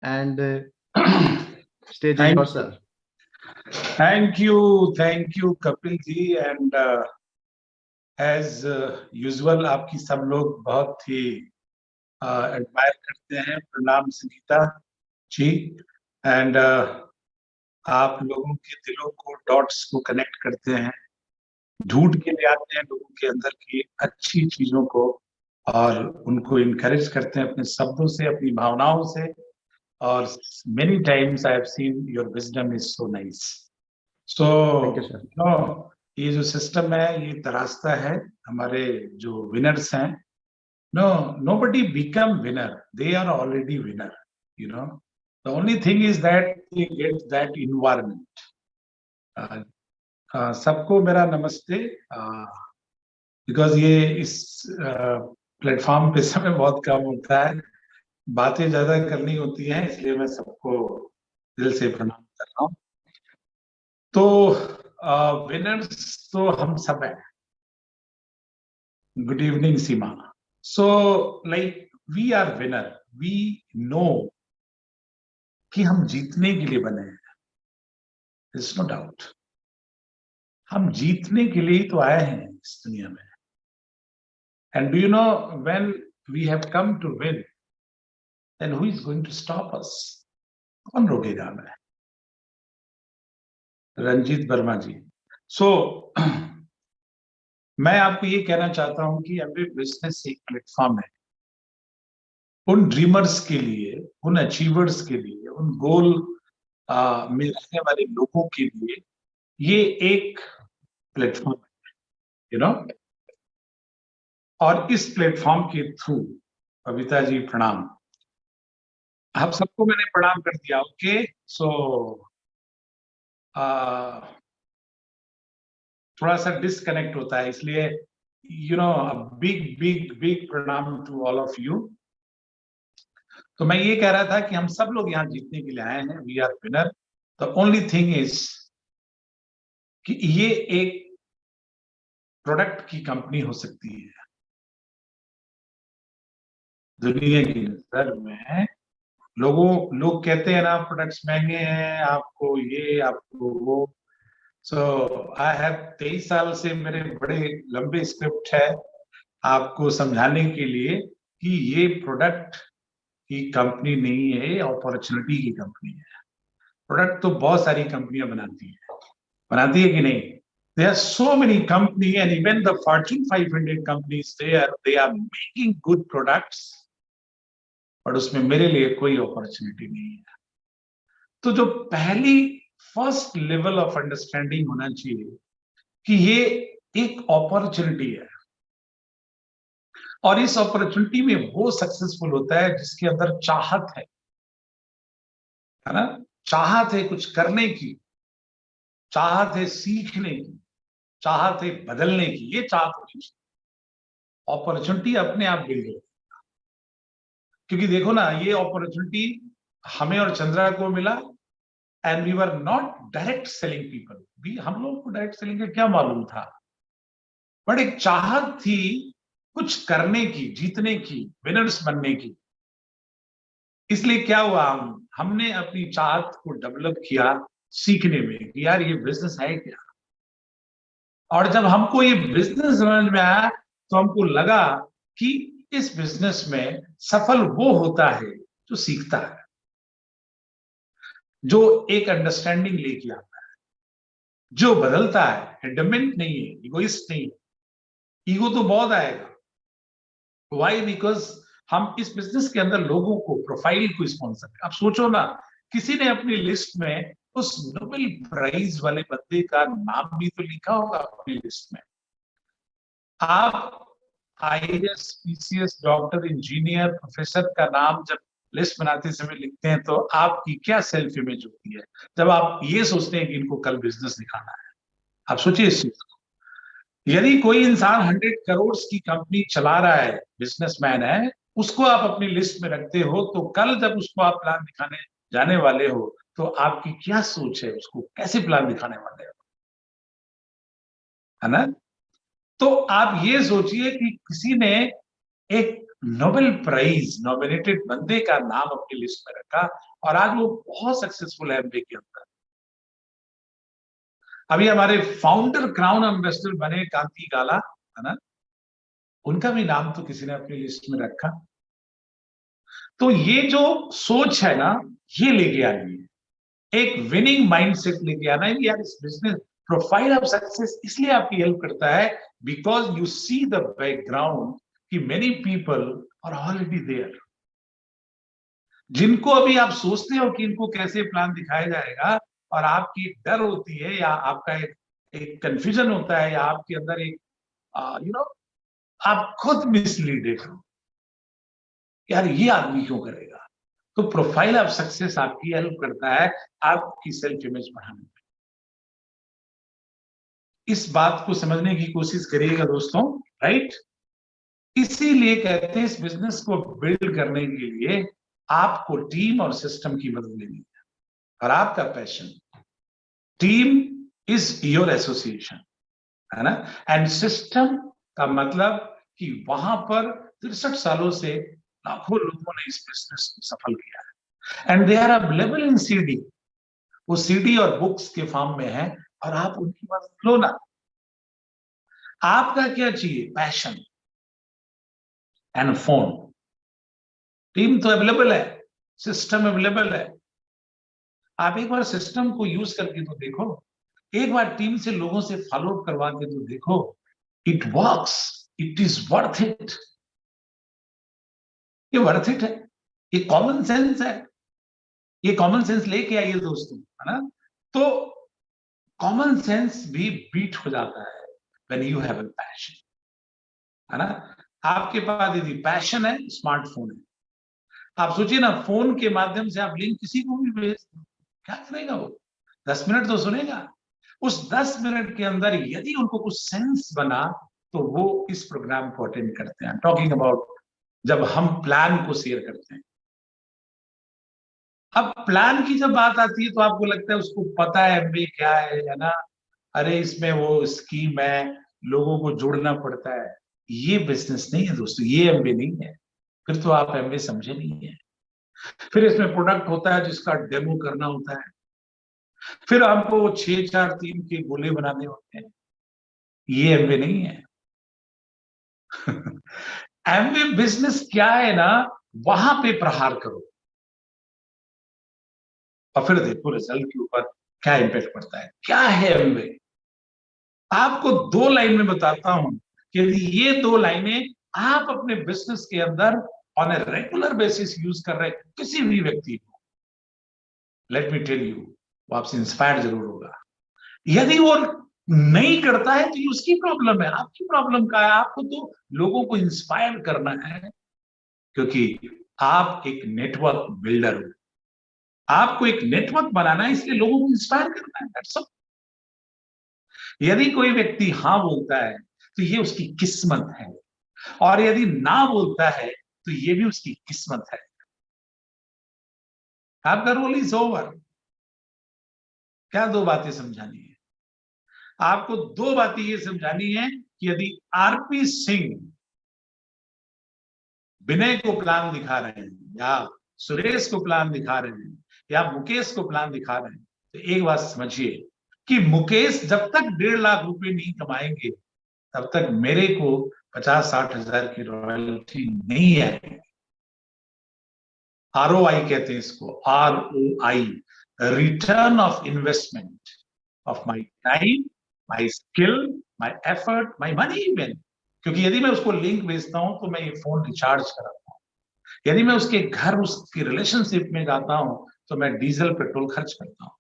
and stage is Thank yours, sir. Thank you, Kapil ji, and as usual, आपकी सब लोग बहुत ही admire करते हैं. प्रणाम संगीता जी, एंड आप लोगों के दिलों को, डॉट्स को कनेक्ट करते हैं, ढूंढ के ले आते हैं लोगों के अंदर की अच्छी चीजों को और उनको इनकरेज करते हैं अपने शब्दों से, अपनी भावनाओं से. और many times I have seen your wisdom is so nice. So, Thank you, sir. no, ये जो सिस्टम है ये तराशता है हमारे जो विनर्स हैं. Nobody become winner, they are already winner, you know. The only thing is that they get that environment. सबको मेरा नमस्ते. बिकॉज ये इस प्लेटफॉर्म पे समय बहुत कम होता है, बातें ज्यादा करनी होती हैं, इसलिए मैं सबको दिल से प्रणाम कर रहा हूँ. तो विनर्स तो हम सब हैं. Good evening Seema. So like we are winner, we know कि हम जीतने के लिए बने हैं. इट्स नो डाउट, हम जीतने के लिए ही तो आए हैं इस दुनिया में. And do you know, when we have come to win, then who is going to stop us? कौन रोकेगा हमें? रंजीत वर्मा जी. सो मैं आपको ये कहना चाहता हूं कि एमवे बिजनेस एक प्लेटफॉर्म है उन ड्रीमर्स के लिए, उन अचीवर्स के लिए, उन गोल में रहने वाले लोगों के लिए. ये एक प्लेटफॉर्म है, यू नो. और इस प्लेटफॉर्म के थ्रू, कविता जी प्रणाम, आप सबको मैंने प्रणाम कर दिया. ओके. सो थोड़ा सा डिस्कनेक्ट होता है, इसलिए यू नो बिग प्रणाम टू ऑल ऑफ यू. तो मैं ये कह रहा था कि हम सब लोग यहाँ जीतने के लिए आए हैं. We are winner. The only thing is कि ये एक प्रोडक्ट की कंपनी हो सकती है. दुनिया की नजर में लोग कहते हैं ना, प्रोडक्ट्स महंगे हैं, आपको ये आपको वो. सो आई हैव 23 साल से मेरे बड़े लंबे स्क्रिप्ट है आपको समझाने के लिए कि ये प्रोडक्ट की कंपनी नहीं है, अपॉर्चुनिटी की कंपनी है. प्रोडक्ट तो बहुत सारी कंपनियां बनाती है कि नहीं? There are so many companies, and even the Fortune 500 companies they are making good products, पर उसमें मेरे लिए कोई अपॉर्चुनिटी नहीं है. तो जो पहली फर्स्ट लेवल ऑफ अंडरस्टैंडिंग होना चाहिए कि ये एक अपॉर्चुनिटी है, और इस अपॉर्चुनिटी में वो सक्सेसफुल होता है जिसके अंदर चाहत है ना. चाहत है कुछ करने की, चाहत है सीखने की, चाहत है बदलने की. ये चाहत होनी चाहिए. अपॉर्चुनिटी अपने आप बिल्ड होगी. क्योंकि देखो ना, ये अपॉर्चुनिटी हमें और चंद्रा को मिला, and we were not direct selling people. भी हम लोग को डायरेक्ट सेलिंग का क्या मालूम था, बट एक चाहत थी कुछ करने की, जीतने की, विनर्स बनने की. इसलिए क्या हुआ, हमने अपनी चाहत को डेवलप किया सीखने में कि यार ये बिजनेस है क्या. और जब हमको ये बिजनेस समझ में आया तो हमको लगा कि इस बिजनेस में सफल वो होता है जो सीखता है, जो एक अंडरस्टैंडिंग लेके आता है, जो बदलता है. एडमेंट नहीं है, इगोइस्ट नहीं है. ईगो तो बहुत आएगा. वाई? बिकॉज हम इस बिजनेस के अंदर लोगों को, प्रोफाइल को स्पॉन्सर. आप सोचो ना, किसी ने अपनी लिस्ट में उस नोबेल प्राइज वाले बंदे का नाम भी तो लिखा होगा अपनी लिस्ट में. आप IAS, PCS, doctor, engineer, professor का नाम जब लिस्ट बनाते समय लिखते हैं तो आपकी क्या सेल्फ इमेज होती है जब आप ये सोचते हैं कि इनको कल बिजनेस दिखाना है. आप सोचिए इस चीज को. यदि कोई इंसान 100 करोड़ की कंपनी चला रहा है, बिजनेसमैन है, उसको आप अपनी लिस्ट में रखते हो, तो कल जब उसको आप प्लान दिखाने जाने वाले हो तो आपकी क्या सोच है, उसको कैसे प्लान दिखाने वाले हो, है ना. तो आप ये सोचिए कि किसी ने एक नोबेल प्राइज नॉमिनेटेड बंदे का नाम अपनी लिस्ट में रखा और आज वो बहुत सक्सेसफुल है एमबीए के अंदर। अभी हमारे फाउंडर क्राउन एम्बेसडर बने कांति गाला, है ना, उनका भी नाम तो किसी ने अपनी लिस्ट में रखा। तो ये जो सोच है ना, ये लेके आनी है, एक विनिंग माइंडसेट लेके आना है। यार इस बिजनेस प्रोफाइल ऑफ सक्सेस इसलिए आपकी हेल्प करता है because you see the background कि many people are already there, जिनको अभी आप सोचते हो कि इनको कैसे प्लान दिखाया जाएगा और आपकी एक डर होती है या आपका एक कंफ्यूजन होता है या आपके अंदर एक आप खुद मिसलीडेड हो, यार ये आदमी क्यों करेगा। तो प्रोफाइल ऑफ सक्सेस आपकी हेल्प करता है आपकी सेल्फ इमेज बढ़ाने में। इस बात को समझने की कोशिश करिएगा दोस्तों, राइट। इसीलिए कहते हैं इस बिजनेस को बिल्ड करने के लिए आपको टीम और सिस्टम की मदद लेनी है और आपका passion. Team is your association, है ना, एंड सिस्टम का मतलब कि वहां पर 63 सालों से लाखों लोगों ने इस बिजनेस को सफल किया है and they are available in CD. वो सीडी और बुक्स के फॉर्म में है और आप उनकी मदद लो ना। आपका क्या चाहिए? Passion and phone. टीम तो अवेलेबल है, सिस्टम अवेलेबल है। आप एक बार सिस्टम को यूज करके तो देखो, एक बार टीम से लोगों से फॉलो अप करवा के तो देखो, it works, it is worth it. ये वर्थ इट है, ये कॉमन सेंस है। ये कॉमन सेंस लेके आइए दोस्तों, है ना। तो कॉमन सेंस भी बीट हो जाता है when you have a passion, है ना। आपके पास यदि पैशन है, स्मार्टफोन है, आप सोचिए ना, फोन के माध्यम से आप लिंक किसी को भी भेज दो, क्या करेगा वो? 10 मिनट तो सुनेगा। उस 10 मिनट के अंदर यदि उनको कुछ सेंस बना तो वो इस प्रोग्राम को अटेंड करते हैं। टॉकिंग अबाउट जब हम प्लान को शेयर करते हैं। अब प्लान की जब बात आती है तो आपको लगता है उसको पता है एमबीए क्या है ना। अरे इसमें वो स्कीम है, लोगों को जोड़ना पड़ता है। ये बिजनेस नहीं है दोस्तों, ये एमबीए नहीं है। फिर तो आप एमबीए समझे नहीं है। फिर इसमें प्रोडक्ट होता है जिसका डेमो करना होता है, फिर हमको 6-4-3 के गोले बनाने होते हैं। ये एमबीए नहीं है। एमबीए बिजनेस क्या है ना, वहां पे प्रहार करो और फिर देखो रिजल्ट के ऊपर क्या इंपैक्ट पड़ता है। क्या है एमबीए? आपको 2 लाइन में बताता हूं कि यदि ये 2 लाइनें आप अपने बिजनेस के अंदर on a regular basis use कर रहे किसी भी व्यक्ति को, लेट मी टेल यू, वो आपसे इंस्पायर जरूर होगा। यदि वो नहीं करता है तो ये उसकी प्रॉब्लम है, आपकी प्रॉब्लम का है। आपको तो लोगों को इंस्पायर करना है, क्योंकि आप एक नेटवर्क बिल्डर हो। आपको एक नेटवर्क बनाना है, इसलिए लोगों को इंस्पायर करना है, दैट्स ऑल। यदि कोई व्यक्ति हाँ बोलता है तो ये उसकी किस्मत है, और यदि ना बोलता है तो ये भी उसकी किस्मत है। आपका रोल इज ओवर। क्या 2 बातें समझानी है आपको? 2 बातें ये समझानी है कि यदि आरपी सिंह विनय को प्लान दिखा रहे हैं या सुरेश को प्लान दिखा रहे हैं या मुकेश को प्लान दिखा रहे हैं, तो एक बात समझिए कि मुकेश जब तक 1.5 लाख रुपए नहीं कमाएंगे तब तक मेरे को 50-60 हजार की रॉयल्टी नहीं आएगी। ROI कहते हैं इसको, ROI, return of investment of my time, my skill, my effort, my money even. क्योंकि यदि मैं उसको लिंक भेजता हूं तो मैं ये फोन रिचार्ज कराता हूं। यदि मैं उसके घर उसकी रिलेशनशिप में जाता हूं तो मैं डीजल पेट्रोल खर्च करता हूं।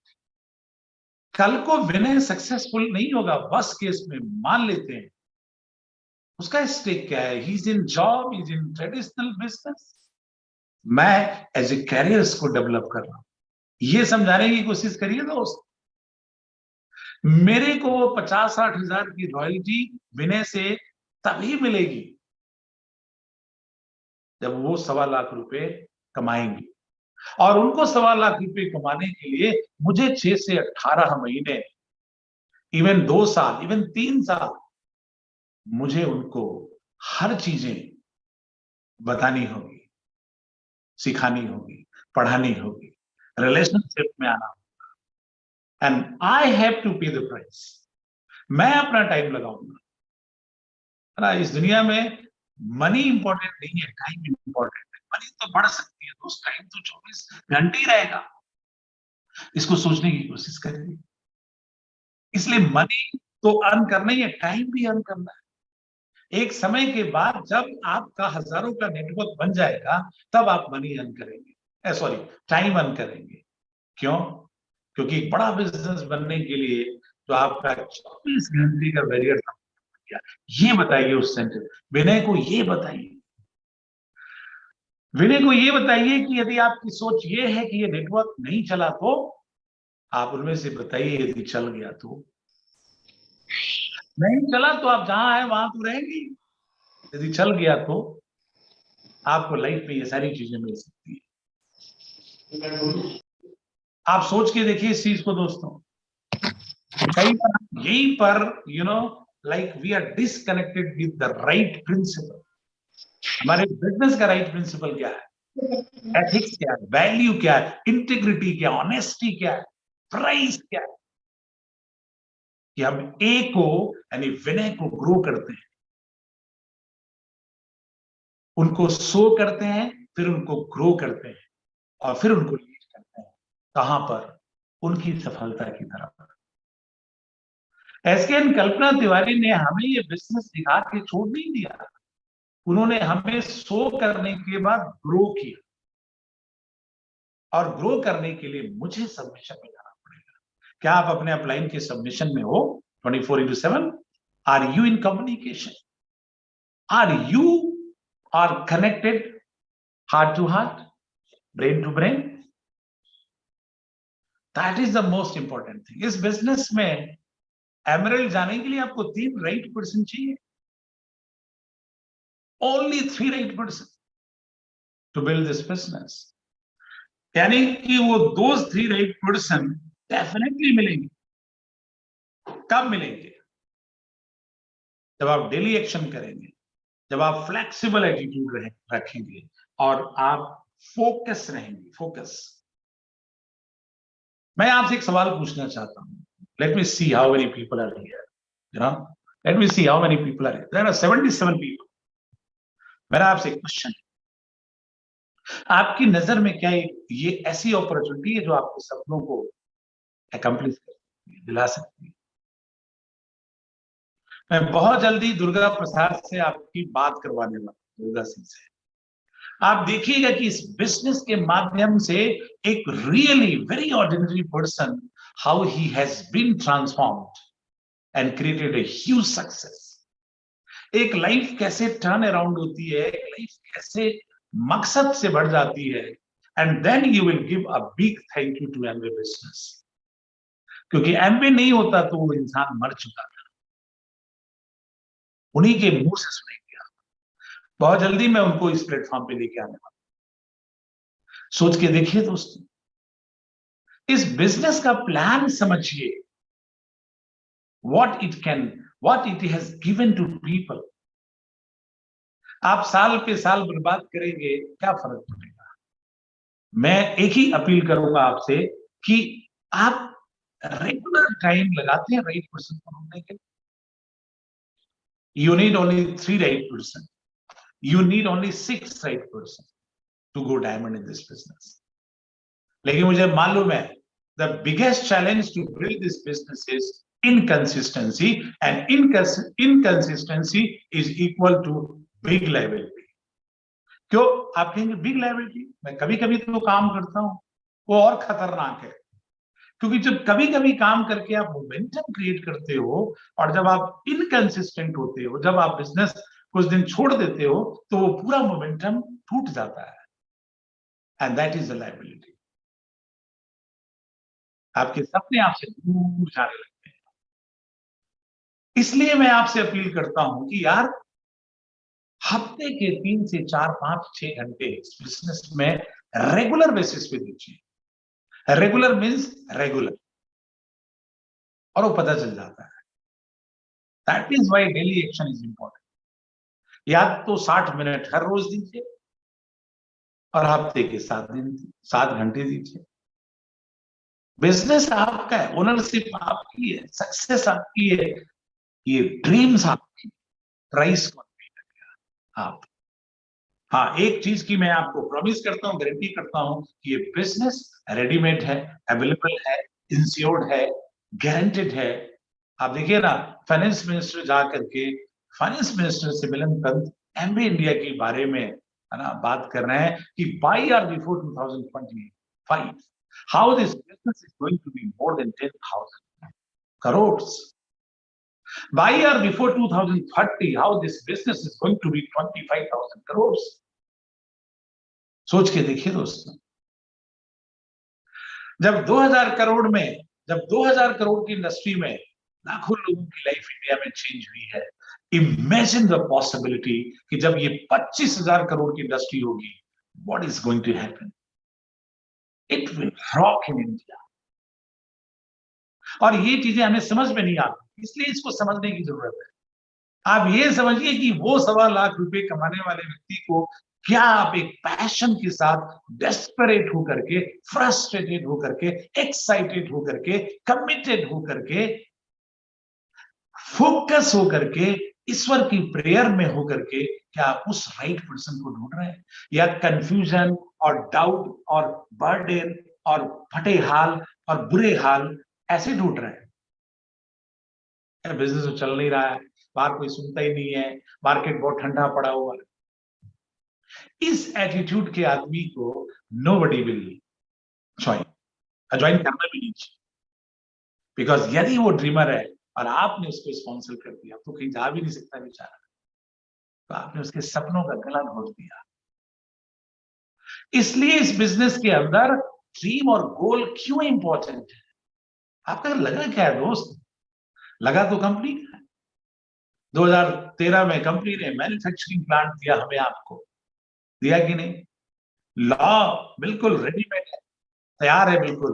कल को विनय सक्सेसफुल नहीं होगा, बस केस में मान लेते हैं, उसका स्टेक क्या है? He is in job, is in traditional business. मैं एज ए कैरियर इसको डेवलप कर रहा हूं। ये समझाने की कोशिश करिए दोस्त। मेरे को 50-60 हजार की रॉयल्टी विनय से तभी मिलेगी जब वो 1.25 लाख रुपए कमाएंगे, और उनको 1.25 लाख रुपए कमाने के लिए मुझे 6 से 18 महीने, इवन 2 साल, इवन 3 साल, मुझे उनको हर चीजें बतानी होगी, सिखानी होगी, पढ़ानी होगी, रिलेशनशिप में आना होगा। एंड आई हैव टू पे द प्राइस। मैं अपना टाइम लगाऊंगा ना। इस दुनिया में मनी इंपॉर्टेंट नहीं है, टाइम इंपॉर्टेंट है। मनी तो बढ़ सकती है दोस्त, टाइम तो 24 घंटे ही रहेगा। इसको सोचने की कोशिश करिए। इसलिए मनी तो अर्न करना ही है, टाइम भी अर्न करना है। एक समय के बाद जब आपका हजारों का नेटवर्क बन जाएगा, तब आप मनी अर्न करेंगे, सॉरी टाइम अर्न करेंगे। क्यों? क्योंकि एक बड़ा बिजनेस बनने के लिए तो आपका 24 घंटे का बैरियर क्या, ये बताइए उस सेंटर विनय को, ये बताइए विनय को, ये बताइए कि यदि आपकी सोच ये है कि ये नेटवर्क नहीं चला तो आप उनमें से बताइए, यदि चल गया तो। नहीं चला तो आप जहां है वहां तो रहेंगे। यदि चल गया तो आपको लाइफ में ये सारी चीजें मिल सकती है। आप सोच के देखिए इस चीज को दोस्तों। कई बार यहीं पर like we are disconnected with the right principle. हमारे बिजनेस का राइट प्रिंसिपल क्या है, एथिक्स क्या है, वैल्यू क्या है, इंटीग्रिटी क्या, ऑनेस्टी क्या है, प्राइस क्या है, कि हम ए को यानी विनय को ग्रो करते हैं, उनको शो करते हैं, फिर उनको ग्रो करते हैं और फिर उनको लीड करते हैं। कहां पर? उनकी सफलता की तरफ। एसकेएन कल्पना तिवारी ने हमें ये बिजनेस सिखा के छोड़ नहीं दिया। उन्होंने हमें शो करने के बाद ग्रो किया, और ग्रो करने के लिए मुझे सबमिशन में जाना पड़ेगा। क्या आप अपने अपलाइन के सबमिशन में हो 24/7? Are you in communication? Are you are connected heart to heart, brain to brain? That is the most important thing. इस बिजनेस में एमरल्ड जाने के लिए आपको 3 राइट पर्सन चाहिए, only 3 right person to build this business. यानी कि वो दोज 3 राइट पर्सन डेफिनेटली मिलेंगे। कब मिलेंगे? जब आप डेली एक्शन करेंगे, जब आप फ्लेक्सिबल एटीट्यूड रखेंगे और आप फोकस रहेंगे। फोकस। मैं आपसे एक सवाल पूछना चाहता हूं। Let me see how many people are here, let me see how many people are here. There are 77 people. मेरा आपसे एक क्वेश्चन है, आपकी नजर में क्या ये ऐसी अपॉर्चुनिटी है जो आपके सपनों को अकम्प्लिश कर सकती है, दिला सकती है? मैं बहुत जल्दी दुर्गा प्रसाद से आपकी बात करवाने वाला हूं, दुर्गा सिंह से। आप देखिएगा कि इस बिजनेस के माध्यम से एक really very ordinary person, how he has been transformed and created a huge success. एक लाइफ कैसे टर्न अराउंड होती है, एक लाइफ कैसे मकसद से बढ़ जाती है। And then you will give a big thank you to Amway business. क्योंकि एमवे नहीं होता तो वो इंसान मर चुका था। उन्हीं के मुंह से सुनेंगे आप। बहुत जल्दी मैं उनको इस प्लेटफॉर्म पे लेके आने वाला हूं। सोच के देखिए दोस्तों, इस बिजनेस का प्लान समझिए। what it has given to people। आप साल पे साल बर्बाद करेंगे, क्या फर्क पड़ेगा? मैं एक ही अपील करूंगा आपसे कि आप रेगुलर टाइम लगाते हैं राइट पर्सन को ढूंढने के लिए। You need only 3 right person. You need only 6 right person to go diamond in this business. लेकिन मुझे मालूम है, the biggest challenge to build this business is inconsistency, and inconsistency is equal to big liability। क्यों? आप कहेंगे big liability, मैं कभी कभी तो काम करता हूं, वो और खतरनाक है। क्योंकि जब कभी कभी काम करके आप मोमेंटम क्रिएट करते हो, और जब आप इनकंसिस्टेंट होते हो, जब आप बिजनेस कुछ दिन छोड़ देते हो, तो वो पूरा मोमेंटम टूट जाता है। And that is the liability. आपके सपने आपसे दूर जाने लगते हैं। इसलिए मैं आपसे अपील करता हूं कि यार, हफ्ते के 3 से 4, 5, 6 घंटे इस बिजनेस में रेगुलर बेसिस पे दीजिए। रेगुलर मीन्स रेगुलर, और वो पता चल जाता है। That is why daily action is important. या तो 60 मिनट हर रोज दीजिए और हफ्ते के 7 घंटे दीजिए। बिजनेस आपका है, ओनरशिप आपकी है, सक्सेस आपकी है, ये ड्रीम्स आपकी, प्राइस कौन पे करेगा? आप। हाँ, एक चीज की मैं आपको प्रॉमिस करता हूं, गारंटी करता हूं कि ये बिजनेस रेडीमेड है, अवेलेबल है, इंश्योर्ड है, गारंटेड है। आप देखिए ना, फाइनेंस मिनिस्टर जाकर के फाइनेंस मिनिस्टर सिमरन पंत एमबी इंडिया के बारे में है ना बात कर रहे हैं कि by or before 2025 how this business is going to be more than 10,000 crores. By or before 2030, how this business is going to be 25,000 crores. सोच के देखिए दोस्तों, जब 2000 करोड़ में, जब 2000 करोड़ की इंडस्ट्री में लाखों लोगों की लाइफ इंडिया में चेंज हुई है, इमेजिन द पॉसिबिलिटी कि जब ये 25,000 करोड़ की इंडस्ट्री होगी, what is going to happen? It will rock in India. और ये चीजें हमें समझ में नहीं आती, इसलिए इसको समझने की जरूरत है। आप ये समझिए कि वो 1.25 लाख रुपए कमाने वाले व्यक्ति को क्या आप एक पैशन के साथ डेस्परेट होकर के, फ्रस्ट्रेटेड होकर के, एक्साइटेड होकर के, कमिटेड होकर के, फोकस होकर के, ईश्वर की प्रेयर में होकर के क्या आप उस राइट पर्सन को ढूंढ रहे हैं, या कंफ्यूजन और डाउट और बर्डन और फटे हाल और बुरे हाल ऐसे ढूंढ रहे हैं? बिजनेस तो चल नहीं रहा है, बाहर कोई सुनता ही नहीं है, मार्केट बहुत ठंडा पड़ा हुआ है। इस एटीट्यूड के आदमी को नोबडी विल ज्वाइन करना भी नहीं चाहिए। बिकॉज यदि वो ड्रीमर है और आपने उसको स्पॉन्सर कर दिया तो कहीं जा भी नहीं सकता बेचारा, तो आपने उसके सपनों का गला घोट दिया। इसलिए इस बिजनेस के अंदर ड्रीम और गोल क्यों इंपॉर्टेंट है? आपका लगा क्या है दोस्त? लगा तो कंपनी का है। 2013 में कंपनी ने मैन्युफैक्चरिंग प्लांट दिया हमें, आपको दिया कि नहीं? लॉ बिल्कुल रेडीमेड है, तैयार है बिल्कुल।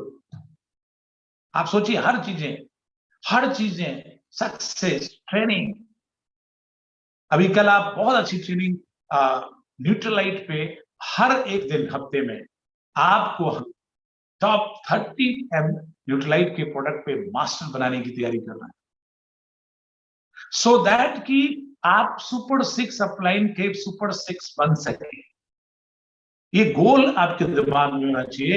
आप सोचिए, हर चीजें सक्सेस ट्रेनिंग। अभी कल आप बहुत अच्छी ट्रेनिंग न्यूट्रलाइट पे हर एक दिन हफ्ते में आपको टॉप 30 न्यूट्रलाइट के प्रोडक्ट पे मास्टर बनाने की तैयारी कर रहा है, सो दैट कि आप सुपर 6 अपलाइन के सुपर 6 बन सके। ये गोल आपके दिमाग में होना चाहिए।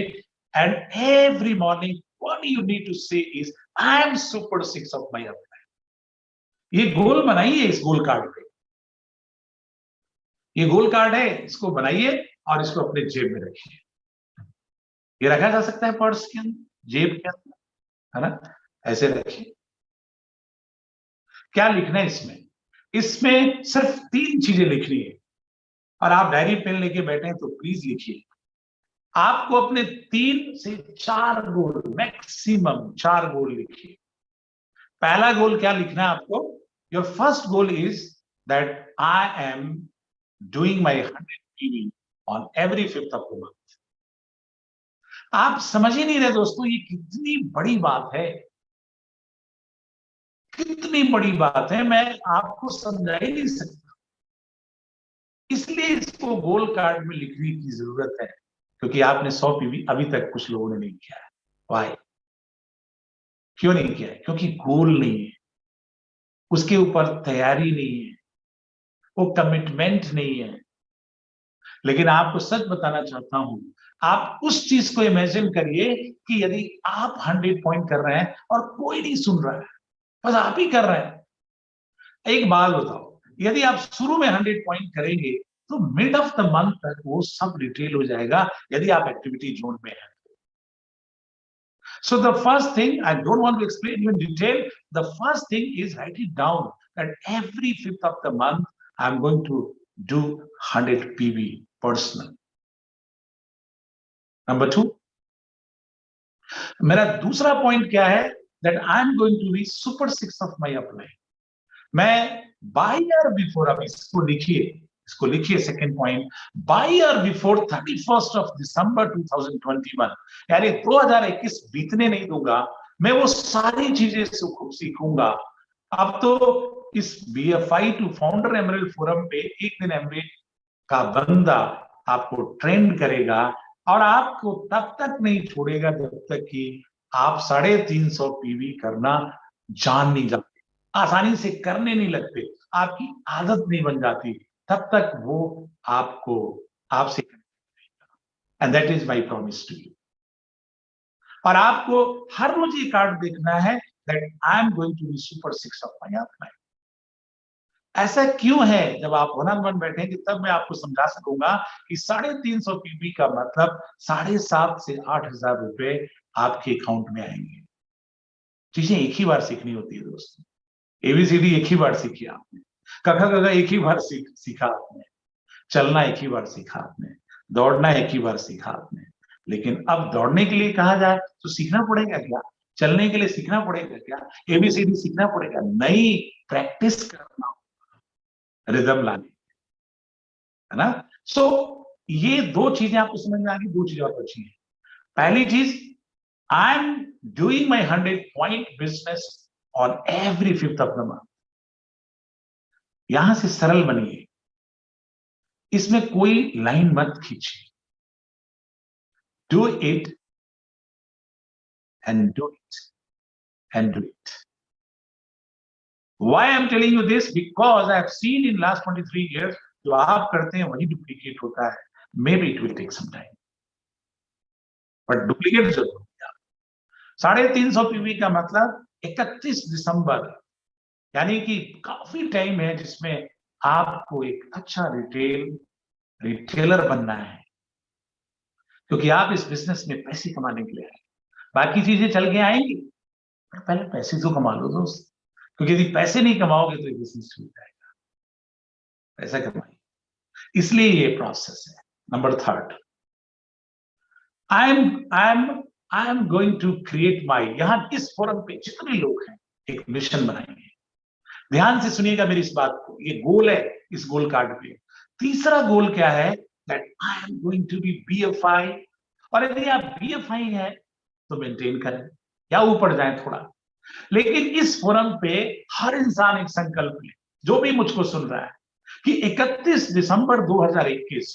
And every morning what you need to say is I am super 6 of my upline. ये गोल बनाइए, इस गोल कार्ड पे। ये गोल कार्ड है, इसको बनाइए और इसको अपने जेब में रखिए। ये रखा जा सकता है पर्स के अंदर, जेब के अंदर, है ना? ऐसे रखिए। क्या लिखना है इसमें? इसमें सिर्फ 3 चीजें लिखनी है, और आप डायरी पेन लेके बैठे हैं तो प्लीज लिखिए। आपको अपने 3 से 4 गोल, मैक्सिमम 4 गोल लिखिए। पहला गोल क्या लिखना है आपको? Your first goal is that I am doing my 100 PV on every 5th of the month. आप समझ ही नहीं रहे दोस्तों, ये कितनी बड़ी बात है, कितनी बड़ी बात है, मैं आपको समझा ही नहीं सकता। इसलिए इसको गोल कार्ड में लिखने की जरूरत है, क्योंकि आपने 100 PV अभी तक कुछ लोगों ने नहीं किया है। वाई? क्यों नहीं किया है? क्योंकि गोल नहीं है, उसके ऊपर तैयारी नहीं है, वो कमिटमेंट नहीं है। लेकिन आपको सच बताना चाहता हूं, आप उस चीज को इमेजिन करिए कि यदि आप 100 पॉइंट कर रहे हैं और कोई नहीं सुन रहा है, बस आप ही कर रहे हैं। एक बात बताओ, यदि आप शुरू में 100 पॉइंट करेंगे तो मिड ऑफ द मंथ तक वो सब रिटेल हो जाएगा, यदि आप एक्टिविटी जोन में हैं। So the first thing, I don't want to explain you in detail, the first thing is write it down that every 5th of the month I'm going to do 100 PV personal. Number 2, मेरा दूसरा point क्या है? that I'm going to be super 6 of my upline. मैं by year before, अब इसको लिखिए second point, by year before 31st of December 2021, यानी 2021 बीतने नहीं दूंगा, मैं वो सारी चीजें सीखूंगा। अब तो इस BFI to founder Emerald forum पे एक दिन एमरेल्ड का बंदा आपको ट्रेंड करेगा और आपको तब तक नहीं छोड़ेगा जब तक कि आप 350 PV करना जान नहीं जाते, आसानी से करने नहीं लगते, आपकी आदत नहीं बन जाती, तब तक वो आपको आपसे, and that is my promise to you. और आपको हर रोज ये कार्ड देखना है that I am going to be super 6 of my life. ऐसा क्यों है? जब आप 1-on-1 बैठेंगे तब मैं आपको समझा सकूंगा कि 350 PV का मतलब 7,500 से 8,000 रुपए आपके अकाउंट में आएंगे। चीजें एक ही बार सीखनी होती है दोस्तों। ABCD एक ही बार सीखी आपने, कखा गगा एक ही बार सीखा आपने, चलना एक ही बार सीखा आपने, दौड़ना एक ही बार सीखा आपने, लेकिन अब दौड़ने के लिए कहा जाए तो सीखना पड़ेगा क्या? चलने के लिए सीखना पड़ेगा क्या? ABCD सीखना पड़ेगा? नहीं, प्रैक्टिस करना, रिदम लाने, है ना? सो ये दो चीजें आपको समझ में आ गई। दो चीजें और बची हैं। पहली चीज, I am doing my 100 point business on every 5th of the month. यहां से सरल बनिए, इसमें कोई लाइन मत खींचिए। Do it and do it and do it. Why I'm telling you this? Because I have seen in last 23 years, जो आप करते हैं वही डुप्लीकेट होता है। Maybe it will take some time, but duplicate जरूर होगा। 350 PV का मतलब 31 दिसंबर, यानी कि काफी टाइम है जिसमें आपको एक अच्छा रिटेलर बनना है, क्योंकि आप इस बिजनेस में पैसे कमाने के लिए आए। बाकी चीजें चल के आएंगी, पर पहले पैसे तो कमा लो दोस्त, क्योंकि यदि पैसे नहीं कमाओगे तो ये बिजनेस छूट जाएगा। पैसा कमाइए, इसलिए ये प्रोसेस है। Number 3, I am going to create my, यहां इस फोरम पे जितने लोग हैं एक मिशन बनाएंगे। ध्यान से सुनिएगा मेरी इस बात को, ये गोल है इस गोल कार्ड पे। तीसरा गोल क्या है? That I am going to be BFI। और यदि आप BFI है तो मेंटेन करें या ऊपर जाए थोड़ा, लेकिन इस फोरम पे हर इंसान एक संकल्प ले, जो भी मुझको सुन रहा है, कि 31 दिसंबर 2021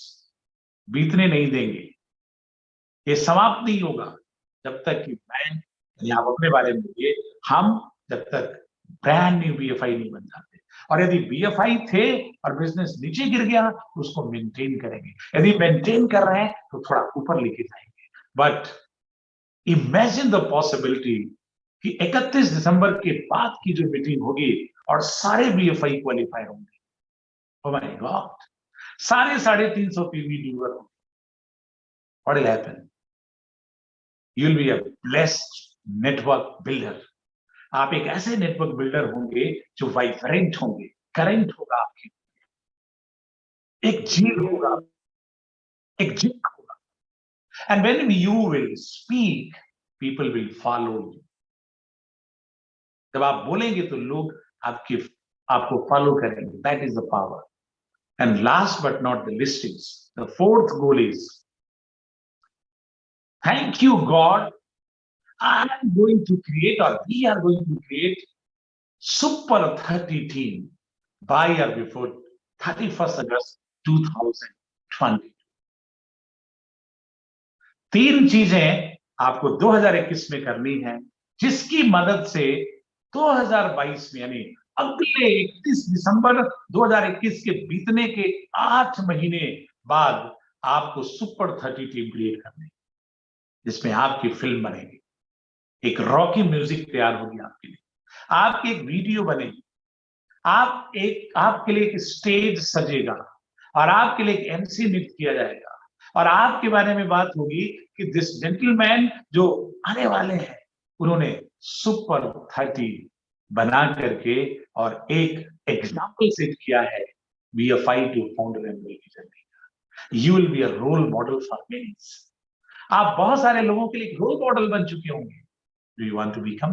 बीतने नहीं देंगे। ये समाप्त नहीं होगा जब तक कि मैं, आप अपने बारे में बोलिए, हम जब तक ब्रांड न्यू BFI नहीं बन जाते। और यदि BFI थे और बिजनेस नीचे गिर गया तो उसको मेंटेन करेंगे। यदि मेंटेन कर रहे हैं तो थोड़ा ऊपर लेके जाएंगे। बट इमेजिन द पॉसिबिलिटी कि 31 दिसंबर के बाद की जो मीटिंग होगी और सारे BFI क्वालिफाई होंगे। ओह माय गॉड, सारे 350 PV डूअर होंगे। What will happen? You will be a blessed network builder. आप एक ऐसे नेटवर्क बिल्डर होंगे जो वाइब्रेंट होंगे, करंट होगा आपके, एक झील होगा, एक झील होगा। And when you will speak, people will follow you. जब आप बोलेंगे तो लोग आपको फॉलो करेंगे। That is the power. And last but not the list is the 4th goal is, thank you God, I am going to create, or we are going to create, Super 30 team by or before 31st August 2020। 3 चीजें आपको 2021 में करनी है, जिसकी मदद से 2022 में, यानी अगले 31 दिसंबर 2021 के बीतने के 8 महीने बाद आपको सुपर 30 टीम क्रिएट करनी है, जिसमें आपकी फिल्म बनेगी, एक रॉकी म्यूजिक तैयार होगी आपके लिए, आपकी एक वीडियो बनेगी, आपके लिए एक स्टेज सजेगा और आपके लिए एक MC नियुक्त किया जाएगा और आपके बारे में बात होगी कि दिस जेंटलमैन जो आने वाले हैं, उन्होंने सुपर 30 बना करके और एक एग्जाम्पल सेट किया है BFI टू फाउंडर एमरेल्ड की जर्नी का। You will be a role model for many. आप बहुत सारे लोगों के लिए रोल मॉडल बन चुके होंगे। Do you want to become?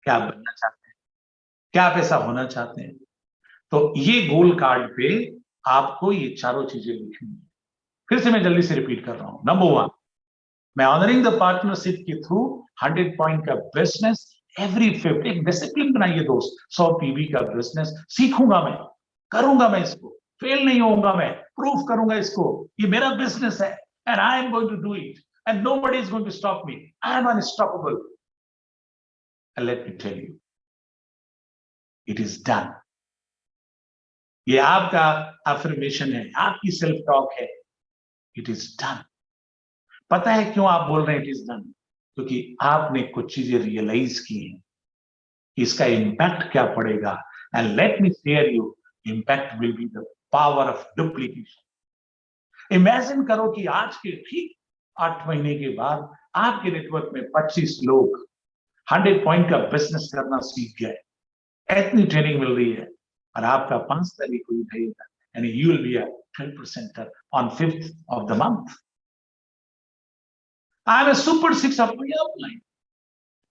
क्या आप बनना चाहते हैं? क्या आप ऐसा होना चाहते हैं? तो ये गोल कार्ड पे आपको ये चारों चीजें लिखनी है। फिर से मैं जल्दी से रिपीट कर रहा हूं। नंबर 1, मैं ऑनरिंग द पार्टनरशिप के थ्रू 100 पॉइंट का बिजनेस एवरी फिफ्थ, एक डिसिप्लिन बनाइए दोस्त। 100 पीवी का बिजनेस सीखूंगा मैं, करूंगा मैं इसको, फेल नहीं होऊंगा मैं, प्रूफ करूंगा इसको, ये मेरा बिजनेस है and I am going to do it and nobody is going to stop me, I am unstoppable. And let me tell you, it is done. ये आपका अफर्मेशन है, आपकी सेल्फ टॉक है, इट इज डन। पता है क्यों आप बोल रहे हैं इट इज डन? क्योंकि आपने कुछ चीजें रियलाइज की हैं कि इसका इंपैक्ट क्या पड़ेगा। And let me share you, impact will be the power of duplication. Imagine करो कि आज के ठीक 8 महीने के बाद आपके नेटवर्क में 25 लोग 100 पॉइंट का बिजनेस करना सीख गए, इतनी ट्रेनिंग मिल रही है, और आपका 5 तारीख को रहेगा, यानी you will be a 12% on 5th of the month. I am a super 6 of my upline.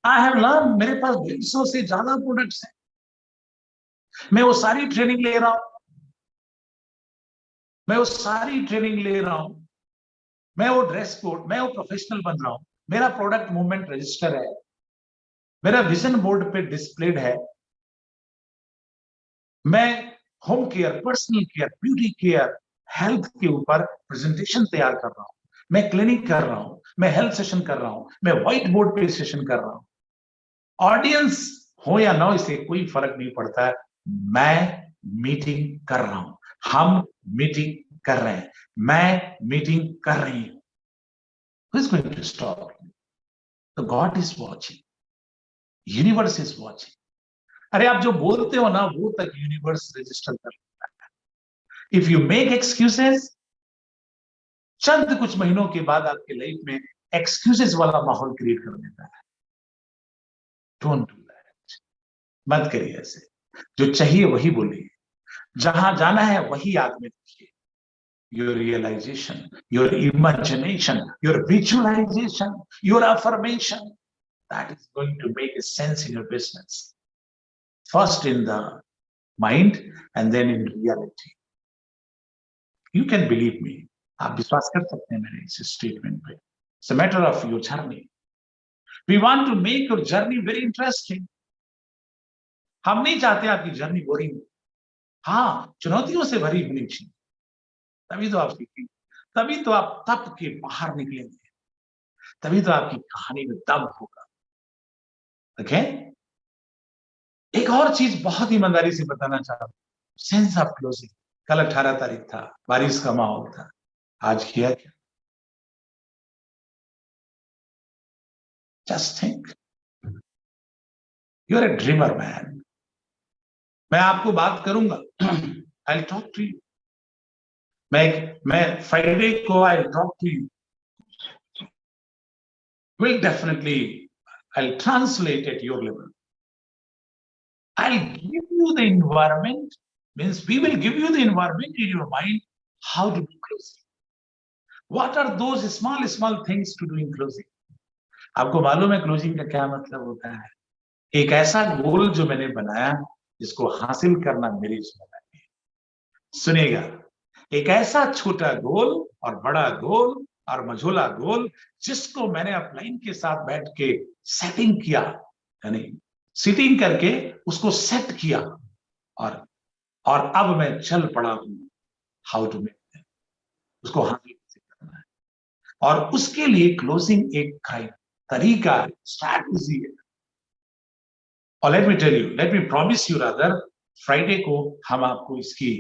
I have learned, मेरे पास 150 से ज्यादा प्रोडक्ट्स हैं, मैं वो सारी ट्रेनिंग ले रहा हूं, मैं वो सारी ट्रेनिंग ले रहा हूं, मैं वो ड्रेस कोड, मैं वो प्रोफेशनल बन रहा हूं, मेरा प्रोडक्ट मूवमेंट रजिस्टर है, मेरा विजन बोर्ड पे डिस्प्लेड है, मैं home care, personal care, beauty care, health के ऊपर प्रेजेंटेशन तैयार कर रहा हूं, मैं क्लिनिक कर रहा हूं, मैं हेल्थ सेशन कर रहा हूं, मैं व्हाइट बोर्ड पे सेशन कर रहा हूं। ऑडियंस हो या ना, इससे कोई फर्क नहीं पड़ता है, मैं मीटिंग कर रहा हूं, हम मीटिंग कर रहे हैं, मैं मीटिंग कर रही हूं। Who is going to stop you? So God is watching, universe is watching. अरे आप जो बोलते हो ना, वो तक यूनिवर्स रजिस्टर कर लेता है। इफ यू मेक एक्सक्यूजेस, चंद कुछ महीनों के बाद आपके लाइफ में एक्सक्यूजेस वाला माहौल क्रिएट कर देता है। डोंट डू दैट, मत करिए ऐसे। जो चाहिए वही बोलिए, जहां जाना है वही याद में रखिए। Your realization, your imagination, your visualization, your affirmation, that is going to make a sense in your business. First in the mind and then in reality. You can believe me. आप विश्वास कर सकते हैं मेरे इस स्टेटमेंट पे। It's a matter of your journey. We want to make your journey very interesting. हम नहीं चाहते आपकी जर्नी बोरिंग हो। हाँ, चुनौतियों से भरी होनी चाहिए, तभी तो आप सीखेंगे, तभी तो आप तप के बाहर निकलेंगे, तभी तो आपकी कहानी में दम होगा। ओके? एक और चीज बहुत ईमानदारी से बताना चाहता हूं, सेंस ऑफ क्लोजिंग। कल 18 तारीख था, बारिश का माहौल था, आज किया क्या? Just think, you are a dreamer man. मैं आपको बात करूंगा, I will talk to you. मैं फ्राइडे को I will talk to you, will definitely, I'll translate at your level. I'll give you the environment, means we will give you the environment in your mind how to do closing. What are those small things to do in closing? आपको मालूम है closing का क्या मतलब होता है? एक ऐसा गोल जो मैंने बनाया, जिसको हासिल करना मेरी जिम्मेदारी है। सुनिएगा, एक ऐसा छोटा गोल और बड़ा गोल और मझोला गोल, जिसको मैंने अपलाइन के साथ बैठ के सेटिंग किया, यानी सिटिंग करके उसको सेट किया, और अब मैं चल पड़ा हूं हाउ टू मेक, उसको हासिल कैसे करना है। और उसके लिए क्लोजिंग एक तरीका है, स्ट्रैटेजी है। और let me tell you, let me promise you rather, Friday को हम आपको इसकी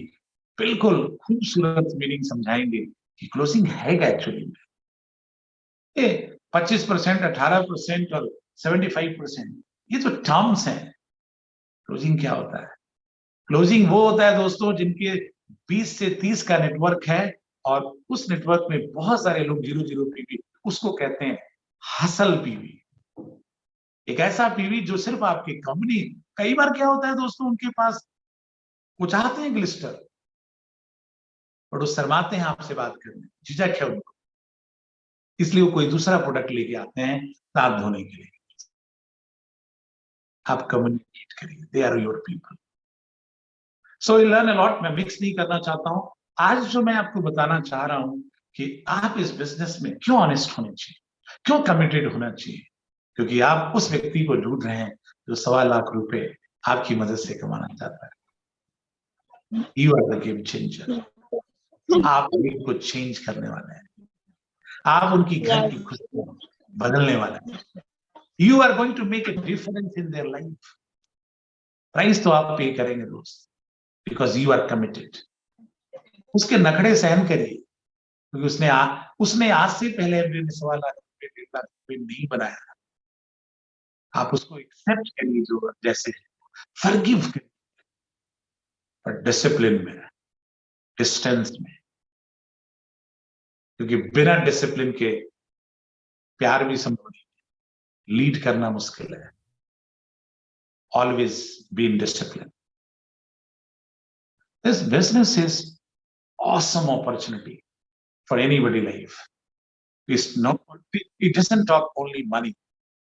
बिल्कुल खूबसूरत मीनिंग समझाएंगे कि क्लोजिंग है क्या एक्चुअली में। 25%, 18% और 75%, ये तो टर्म्स हैं। क्लोजिंग क्या होता है? क्लोजिंग वो होता है दोस्तों, जिनके 20 से 30 का नेटवर्क है और उस नेटवर्क में बहुत सारे लोग 00 पीवी, उसको कहते हैं हसल पीवी। एक ऐसा पीवी जो सिर्फ आपकी कंपनी, कई बार क्या होता है दोस्तों, उनके पास वो चाहते हैं ग्लिस्टर, और वो शर्माते हैं आपसे बात करने, झिझक है उनको, इसलिए वो कोई दूसरा प्रोडक्ट लेके आते हैं दांत धोने के लिए। आप कम्युनिकेट करिए, they are your people. So you learn a lot. मैं मिक्स नहीं करना चाहता हूं। आज जो मैं आपको बताना चाह रहा हूं कि आप इस बिजनेस में क्यों ऑनेस्ट होने चाहिए, क्यों कमिटेड होना चाहिए, क्योंकि आप उस व्यक्ति को ढूंढ रहे हैं जो 1.25 लाख रुपए आपकी मदद से कमाना चाहता है। You are the game changer. आप लाइफ को चेंज करने वाले हैं, आप उनकी घर की खुशियां बदलने वाले हैं। You are going to make a difference in their life. Price तो आप पे करेंगे दोस्त, बिकॉज यू आर कमिटेड। उसके नखड़े सहन करिए, क्योंकि उसने आज से पहले अपने 1.25 लाख रुपए 1.5 लाख रुपए नहीं बनाया। आप उसको एक्सेप्ट करिए जो जैसे, फॉरगिव करिए, पर डिसिप्लिन में, डिस्टेंस में, क्योंकि बिना डिसिप्लिन के प्यार भी संभव नहीं, लीड करना मुश्किल है। Always be in discipline. This business is awesome opportunity for anybody life. It doesn't talk only money.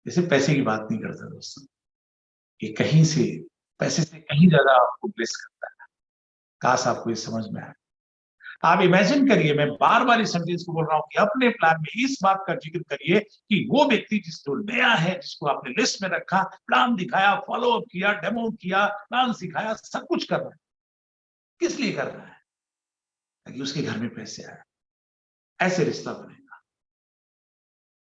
इसे पैसे की बात नहीं करता दोस्तों, ये कहीं से, पैसे से कहीं ज्यादा आपको ब्लेस करता है। काश आपको ये समझ में आए। आप इमेजिन करिए, मैं बार बार इस सेंटेंस को बोल रहा हूं कि अपने प्लान में इस बात का जिक्र करिए कि वो व्यक्ति जिसको नया है, जिसको आपने लिस्ट में रखा, प्लान दिखाया, फॉलो अप किया, डेमो किया, प्लान सिखाया, सब कुछ कर रहा है, किस लिए कर रहा है? ताकि उसके घर में पैसे आए, ऐसे रिश्ता बनेगा।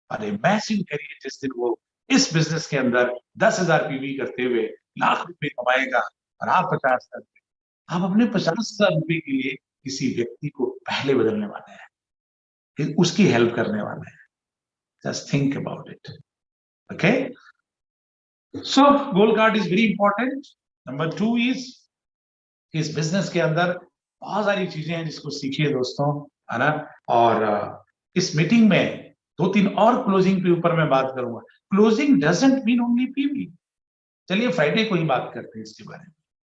और इमेजिन करिए जिस दिन वो इस बिजनेस के अंदर 10,000 पीवी करते हुए लाख रुपए कमाएगा और आप 50,000 रुपए, आप अपने 50,000 रुपए के लिए किसी व्यक्ति को पहले बदलने वाले हैं, फिर उसकी हेल्प करने वाले हैं। Just think about it. Okay, so goal card is very important. Number 2 is, इस बिजनेस के अंदर बहुत सारी चीजें हैं जिसको सीखिए दोस्तों, है ना। और इस मीटिंग में 2-3 और क्लोजिंग के ऊपर मैं बात करूंगा। Closing doesn't mean only PV. चलिए फ्राइडे को ही बात करते हैं इसके बारे में।